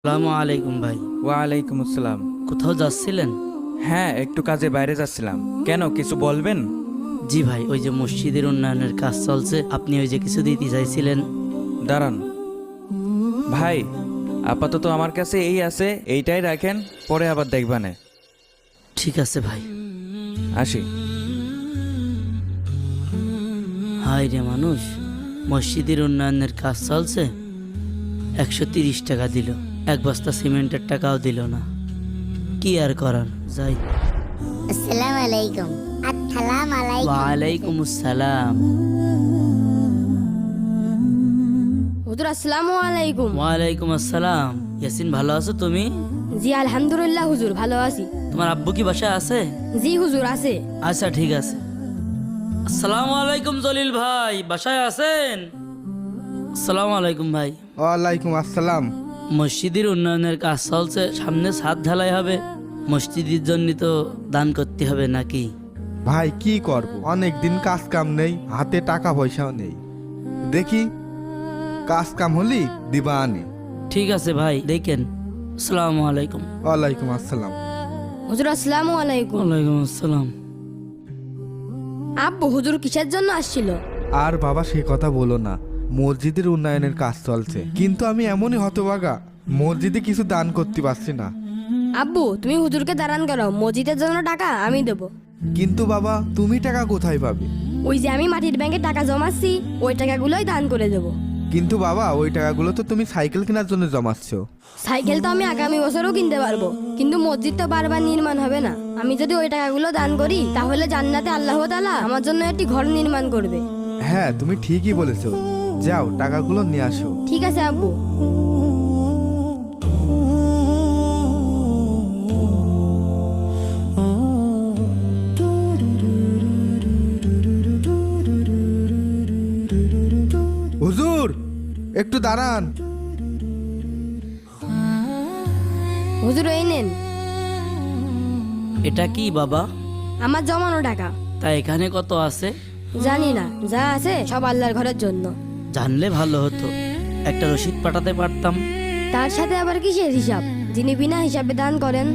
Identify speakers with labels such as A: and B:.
A: আসসালামু আলাইকুম ভাই।
B: ওয়ালাইকুম আসসালাম।
A: কোথাও যাচ্ছিলেন?
B: হ্যাঁ, একটু কাজে বাইরে যাচ্ছিলাম। কেন, কিছু বলবেন?
A: জি ভাই, ওই যে মসজিদের উন্নয়নের কাজ চলছে, আপনি ওই যে কিছু দিতে চাইছিলেন।
B: দাঁড়ান ভাই, আপাতত আমার কাছে এই আছে, এইটাই রাখেন, পরে আবার দেখবানে।
A: ঠিক আছে ভাই।
B: আসি।
A: হাই রে মানুষ, মসজিদের উন্নয়নের কাজ চলছে, 130 টাকা দিল, এক বস্তা সিমেন্টের টাকাও দিল না। কি আর করার, যাই।
C: আসসালামু আলাইকুম। আসসালামু আলাইকুম।
A: ওয়ালাইকুম আসসালাম।
D: হুজুর আসসালামু আলাইকুম।
A: ওয়ালাইকুম আসসালাম। ইয়াসিন, ভালো আছো তুমি?
D: জি আলহামদুলিল্লাহ হুজুর, ভালো আছি।
A: তোমার আব্বু কি বাসায় আছে?
D: জি হুজুর আছে।
A: আচ্ছা ঠিক আছে। আসসালামু আলাইকুম জলিল ভাই, বাসায় আছেন? আসসালামু আলাইকুম ভাই।
E: ওয়ালাইকুম আসসালাম।
A: মসজিদের উন্নয়নের কাজ চলছে, সামনে ছাদ ঢালাই হবে, মসজিদের জন্য তো দান করতে হবে নাকি?
E: ভাই কি করব, অনেক দিন কাজ কাম নেই, হাতে টাকা পয়সাও নেই। দেখি কাজ কাম হলি দিবা আনি।
A: ঠিক আছে ভাই, দেখেন। আসসালামু আলাইকুম।
E: ওয়ালাইকুম আসসালাম।
D: হুজুর আসসালামু আলাইকুম।
A: ওয়ালাইকুম আসসালাম।
D: আব্বু হুজুর কিসের জন্য আসছিল?
E: আর বাবা সে কথা বলো না, মসজিদের উন্নয়নের কাজ চলছে, কিন্তু আমি এমনই হতভাগা, মসজিদে কিছু দান করতে পারছি না।
D: আব্বু তুমি হুজুরকে দাঁড়ান করো, মসজিদের জন্য টাকা আমি দেবো।
E: কিন্তু বাবা তুমি টাকা কোথায় পাবে?
D: ওই যে আমি মাটির ব্যাংকে টাকা জমাচ্ছি, ওই টাকাগুলোই দান করে দেবো।
E: কিন্তু বাবা ওই টাকাগুলো তো তুমি সাইকেল কেনার জন্য জমাচ্ছ।
D: সাইকেল তো আমি আগামী বছরও কিনতে পারবো, কিন্তু মসজিদ তো বারবার নির্মাণ হবে না। আমি যদি ওই টাকাগুলো দান করি, তাহলে জান্নাতে আল্লাহ তাআলা আমার জন্য একটি ঘর নির্মাণ করবে।
E: হ্যাঁ তুমি ঠিকই বলেছো, যাও টাকাগুলো নিয়ে আসো।
D: ঠিক আছে আব্বু।
E: হুজুর একটু দাঁড়ান।
D: হুজুর এই নেন,
A: এটা কি বাবা?
D: আমার জমানো টাকা।
A: তা এখানে কত আছে?
D: জানি না, যা আছে সব আল্লাহর ঘরের জন্য।
A: জানলে ভালো হতো, একটা রসিদ পাঠাতে পারতাম।
D: তার সাথে আবার কিসের হিসাব? যিনি বিনা হিসাবে দান করেন